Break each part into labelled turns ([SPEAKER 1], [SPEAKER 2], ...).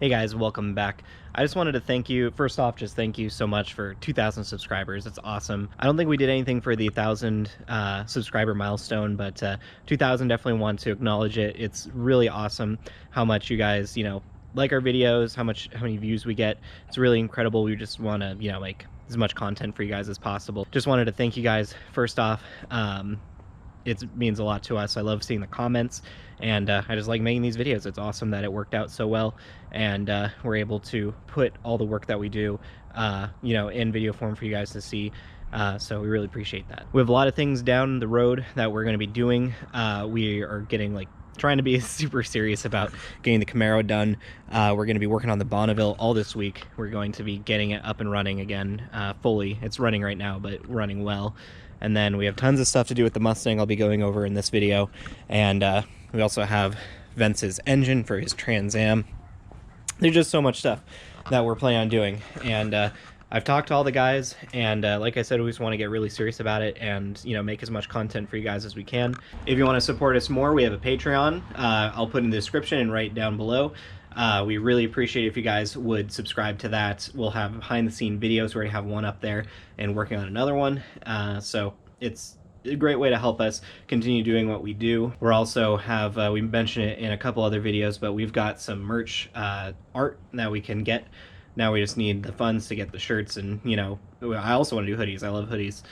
[SPEAKER 1] Hey guys, welcome back. I just wanted to thank you. First off, just thank you so much for 2,000 subscribers. It's awesome. I don't think we did anything for the 1,000 subscriber milestone, but 2,000 definitely want to acknowledge it. It's really awesome how much you guys, like our videos, how many views we get. It's really incredible. We just want to, make as much content for you guys as possible. Just wanted to thank you guys first off. It means a lot to us. I love seeing the comments, and I just like making these videos. It's awesome that it worked out so well, and we're able to put all the work that we do, in video form for you guys to see. So we really appreciate that. We have a lot of things down the road that we're going to be doing. We are getting trying to be super serious about getting the Camaro done. We're going to be working on the Bonneville all this week. We're going to be getting it up and running again fully. It's running right now, but running well. And then we have tons of stuff to do with the Mustang I'll be going over in this video. And we also have Vince's engine for his Trans Am. There's just so much stuff that we're planning on doing. And I've talked to all the guys, and like I said, we just want to get really serious about it and, make as much content for you guys as we can. If you want to support us more, we have a Patreon. I'll put in the description and right down below. We really appreciate if you guys would subscribe to that. We'll have behind-the-scene videos. We already have one up there and working on another one. So it's a great way to help us continue doing what we do. We're also have, we mentioned it in a couple other videos, but we've got some merch art that we can get. Now we just need the funds to get the shirts, and I also want to do hoodies. I love hoodies.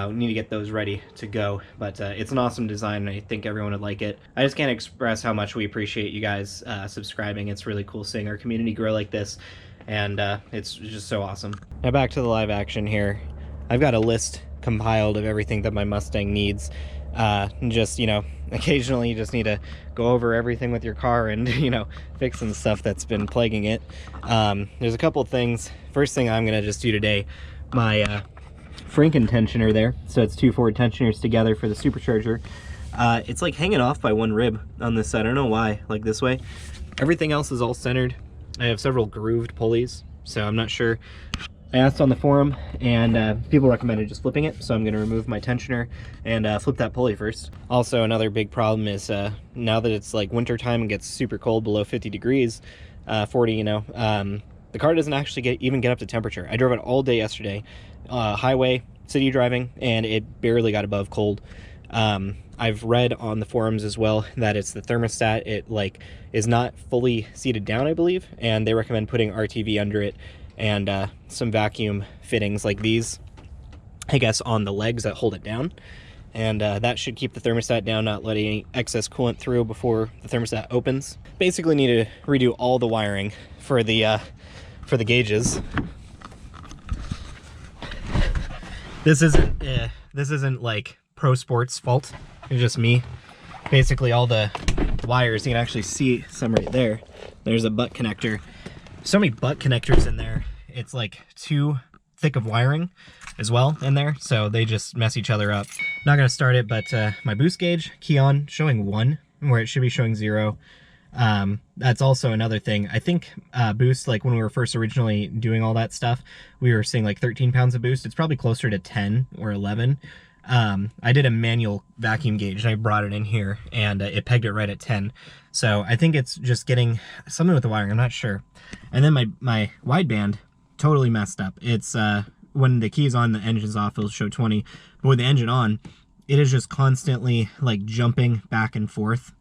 [SPEAKER 1] We need to get those ready to go, but it's an awesome design, and I think everyone would like it. I just can't express how much we appreciate you guys subscribing. It's really cool seeing our community grow like this, and it's just so awesome. Now back to the live action here. I've got a list compiled of everything that my Mustang needs. Just, occasionally you just need to go over everything with your car and, fix some stuff that's been plaguing it. There's a couple things. First thing I'm going to just do today, my Franken tensioner there. So it's two Ford tensioners together for the supercharger. It's hanging off by one rib on this side. I don't know why, this way. Everything else is all centered. I have several grooved pulleys, so I'm not sure. I asked on the forum, and people recommended just flipping it, so I'm going to remove my tensioner and flip that pulley first. Also, another big problem is now that it's winter time and gets super cold, below 50 degrees, 40, the car doesn't actually even get up to temperature. I drove it all day yesterday, highway, city driving, and it barely got above cold. I've read on the forums as well that it's the thermostat. It is not fully seated down, I believe, and they recommend putting RTV under it and some vacuum fittings like these, I guess, on the legs that hold it down. And that should keep the thermostat down, not let any excess coolant through before the thermostat opens. Basically need to redo all the wiring for the gauges. This isn't Pro Sports fault. It's just me. Basically all the wires, you can actually see some right there. There's a butt connector. So many butt connectors in there. It's too thick of wiring as well in there, so they just mess each other up. Not gonna start it, but my boost gauge key on showing 1 where it should be showing 0. That's also another thing. I think boost, when we were first originally doing all that stuff, we were seeing 13 pounds of boost. It's probably closer to 10 or 11. I did a manual vacuum gauge and I brought it in here, and it pegged it right at 10. So I think it's just getting something with the wiring, I'm not sure. And then my wideband totally messed up. It's when the key's on, the engine's off, it'll show 20. But with the engine on, it is just constantly jumping back and forth.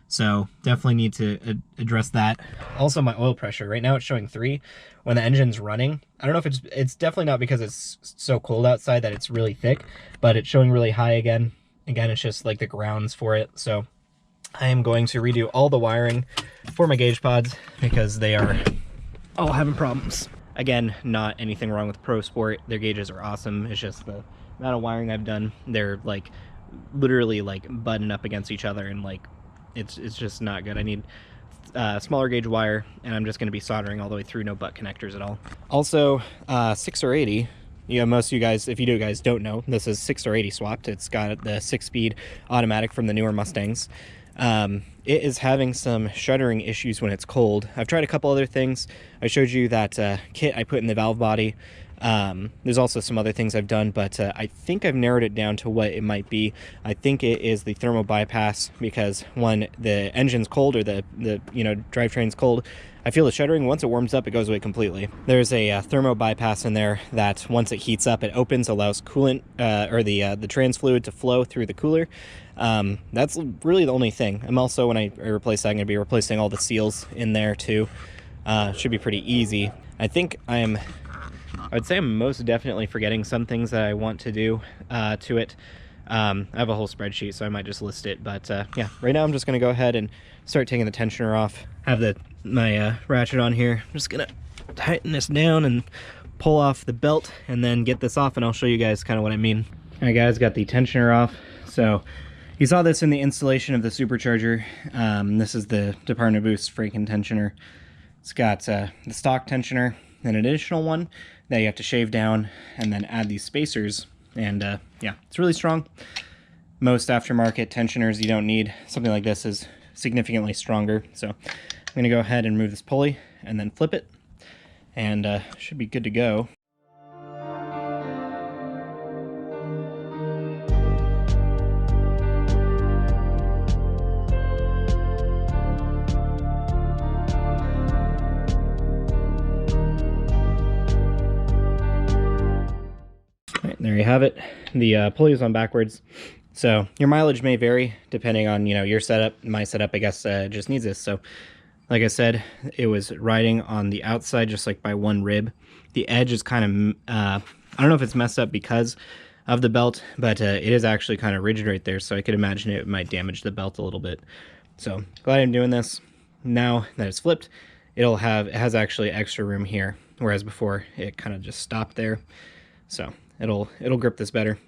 [SPEAKER 1] So definitely need to address that. Also my oil pressure, right now it's showing 3 when the engine's running. I don't know if it's definitely not because it's so cold outside that it's really thick, but it's showing really high again. Again, it's just the grounds for it. So I am going to redo all the wiring for my gauge pods because they are all having problems. Again, not anything wrong with Pro Sport. Their gauges are awesome. It's just the amount of wiring I've done. They're literally buttoned up against each other, and it's just not good. I need smaller gauge wire, and I'm just going to be soldering all the way through, no butt connectors at all. Also, 6 or 80. Most of you guys, if you guys don't know, this is 6 or 80 swapped. It's got the 6-speed automatic from the newer Mustangs. It is having some shuddering issues when it's cold. I've tried a couple other things. I showed you that kit I put in the valve body There's also some other things I've done, but I think I've narrowed it down to what it might be. I think it is the thermal bypass, because when the engine's cold or the drivetrain's cold, I feel the shuddering. Once it warms up, it goes away completely. There's a thermo bypass in there that once it heats up, it opens, allows coolant or the trans fluid to flow through the cooler. That's really the only thing. I'm also, when I replace that, I'm going to be replacing all the seals in there too. Should be pretty easy. I think I would say I'm most definitely forgetting some things that I want to do to it. I have a whole spreadsheet, so I might just list it. But yeah, right now I'm just going to go ahead and start taking the tensioner off. Have my ratchet on here. I'm just going to tighten this down and pull off the belt and then get this off, and I'll show you guys kind of what I mean. All right, guys, got the tensioner off. So you saw this in the installation of the Supercharger. This is the Department of Boost freaking tensioner. It's got the stock tensioner, an additional one that you have to shave down, and then add these spacers. And yeah, it's really strong. Most aftermarket tensioners you don't need. Something like this is significantly stronger. So I'm going to go ahead and move this pulley and then flip it, and should be good to go. There you have it. The pulley is on backwards, so your mileage may vary depending on your setup. My setup, I guess, just needs this. So like I said, it was riding on the outside just like by one rib. The edge is kind of I don't know if it's messed up because of the belt, but it is actually kind of rigid right there, so I could imagine it might damage the belt a little bit. So glad I'm doing this. Now that it's flipped, it has actually extra room here, whereas before it kind of just stopped there. So it'll grip this better.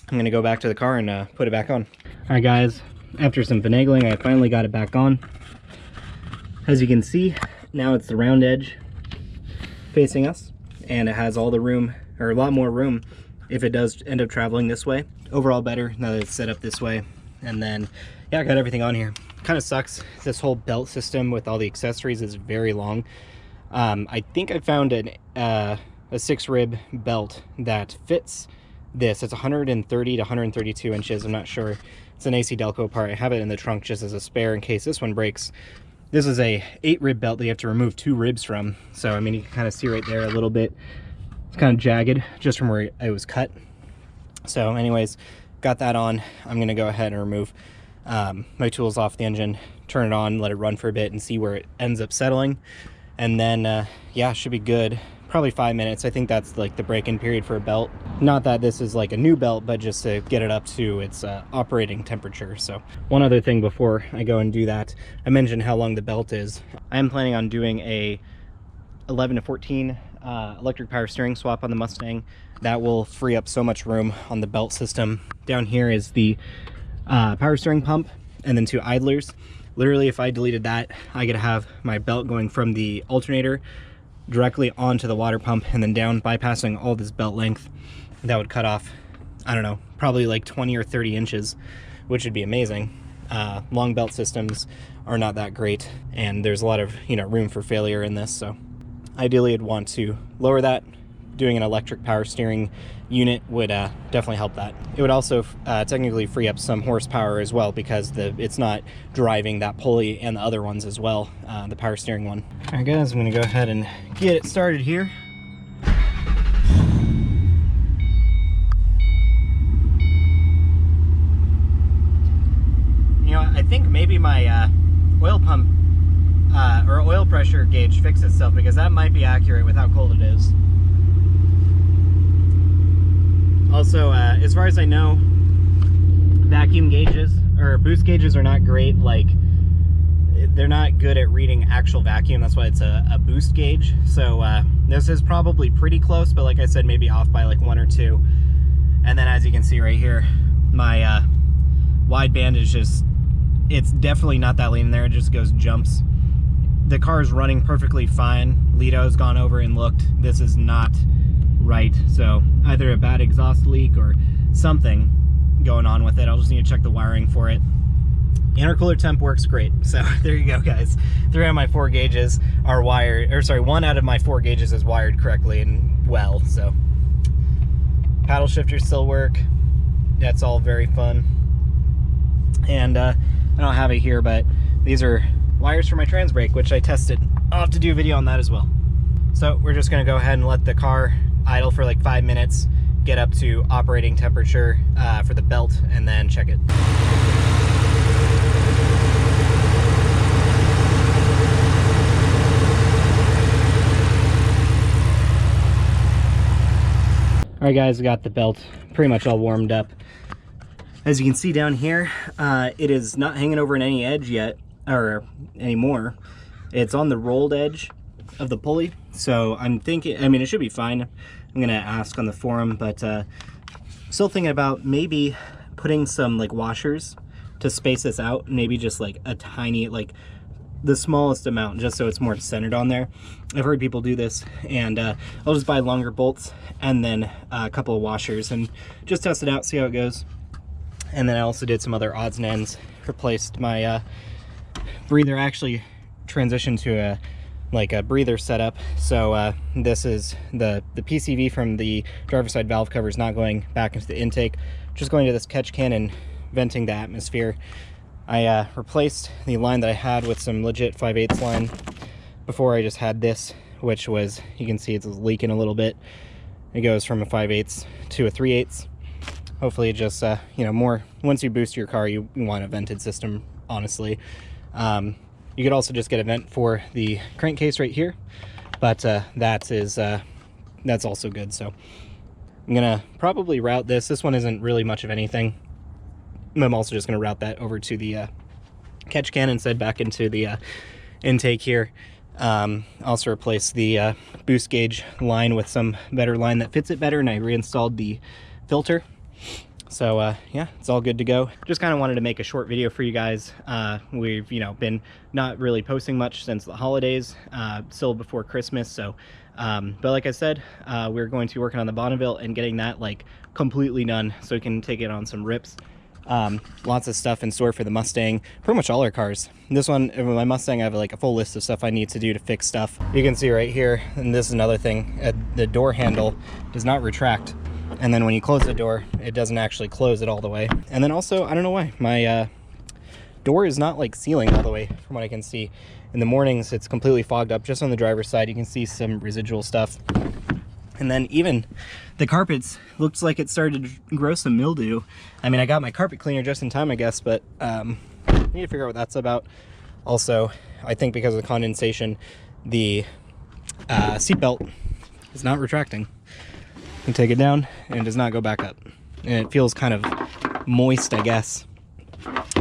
[SPEAKER 1] I'm gonna go back to the car and put it back on. All right, guys, after some finagling, I finally got it back on. As you can see, now it's the round edge facing us, and it has all the room, or a lot more room, if it does end up traveling this way. Overall better now that it's set up this way. And then, yeah, I got everything on here. Kind of sucks. This whole belt system with all the accessories is very long. I think I found a 6-rib belt that fits this. It's 130 to 132 inches. I'm not sure. It's an AC Delco part. I have it in the trunk just as a spare in case this one breaks. This is a 8-rib belt that you have to remove 2 ribs from. So, I mean, you can kind of see right there a little bit. It's kind of jagged just from where it was cut. So anyways, got that on. I'm going to go ahead and remove my tools off the engine, turn it on, let it run for a bit and see where it ends up settling. And then, yeah, should be good. Probably 5 minutes. I think that's like the break-in period for a belt. Not that this is like a new belt, but just to get it up to its operating temperature. So one other thing before I go and do that, I mentioned how long the belt is. I am planning on doing a 11 to 14 electric power steering swap on the Mustang. That will free up so much room on the belt system. Down here is the power steering pump and then 2 idlers. Literally, if I deleted that, I could have my belt going from the alternator directly onto the water pump and then down, bypassing all this belt length. That would cut off, I don't know, probably like 20 or 30 inches, which would be amazing. Long belt systems are not that great, and there's a lot of room for failure in this. So ideally I'd want to lower that. Doing an electric power steering unit would definitely help that. It would also technically free up some horsepower as well, because it's not driving that pulley and the other ones as well, the power steering one. All right, guys, I'm gonna go ahead and get it started here. I think maybe my oil pump or oil pressure gauge fixed itself, because that might be accurate with how cold it is. Also, as far as I know, vacuum gauges or boost gauges are not great. Like, they're not good at reading actual vacuum. That's why it's a boost gauge. So this is probably pretty close, but like I said, maybe off by like 1 or 2. And then as you can see right here, my wideband is just, it's definitely not that lean there. It just jumps. The car is running perfectly fine. Lito's gone over and looked. This is not right. So either a bad exhaust leak or something going on with it. I'll just need to check the wiring for it. Intercooler temp works great. So there you go, guys. 3 out of my 4 gauges are wired, or sorry, 1 out of my 4 gauges is wired correctly and well. So paddle shifters still work. That's all very fun. And I don't have it here, but these are wires for my trans brake, which I tested. I'll have to do a video on that as well. So we're just gonna go ahead and let the car idle for like 5 minutes, get up to operating temperature for the belt, and then check it. All right, guys, we got the belt pretty much all warmed up. As you can see down here, it is not hanging over in any edge yet, or anymore. It's on the rolled edge of the pulley. So I'm thinking, I mean, it should be fine. I'm gonna ask on the forum, but still thinking about maybe putting some like washers to space this out. Maybe just like a tiny, like the smallest amount, just so it's more centered on there. I've heard people do this, and I'll just buy longer bolts and then a couple of washers and just test it out, see how it goes. And then I also did some other odds and ends, replaced my breather, actually transitioned to a breather setup. So this is the PCV from the driver's side valve cover is not going back into the intake, just going to this catch can and venting the atmosphere. I replaced the line that I had with some legit 5/8 line. Before I just had this, which was, you can see it's leaking a little bit. It goes from a 5/8 to a 3/8. Hopefully it just, you know, more, once you boost your car, you want a vented system, honestly. You could also just get a vent for the crankcase right here, but that's also good. So I'm gonna probably route this. This one isn't really much of anything. I'm also just gonna route that over to the catch can instead, back into the intake here. Also replace the boost gauge line with some better line that fits it better, and I reinstalled the filter. So yeah, it's all good to go. Just kind of wanted to make a short video for you guys. We've, you know, been not really posting much since the holidays, still before Christmas. So but like I said, we're going to be working on the Bonneville and getting that like completely done so we can take it on some rips. Lots of stuff in store for the Mustang, pretty much all our cars. This one, my Mustang, I have like a full list of stuff I need to do to fix stuff. You can see right here, and this is another thing, the door handle does not retract, and then when you close the door, it doesn't actually close it all the way. And then also, I don't know why, my door is not like sealing all the way from what I can see. In the mornings, it's completely fogged up. Just on the driver's side, you can see some residual stuff. And then even the carpets looks like it started to grow some mildew. I mean, I got my carpet cleaner just in time, I guess, but I need to figure out what that's about. Also, I think because of the condensation, the seatbelt is not retracting. You take it down and it does not go back up. And it feels kind of moist, I guess.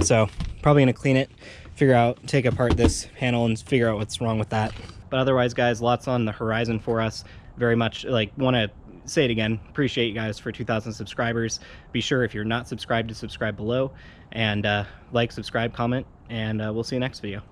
[SPEAKER 1] So probably gonna clean it, figure out, take apart this panel and figure out what's wrong with that. But otherwise, guys, lots on the horizon for us. Very much, like, want to say it again, appreciate you guys for 2,000 subscribers. Be sure, if you're not subscribed, to subscribe below, and like, subscribe, comment, and we'll see you next video.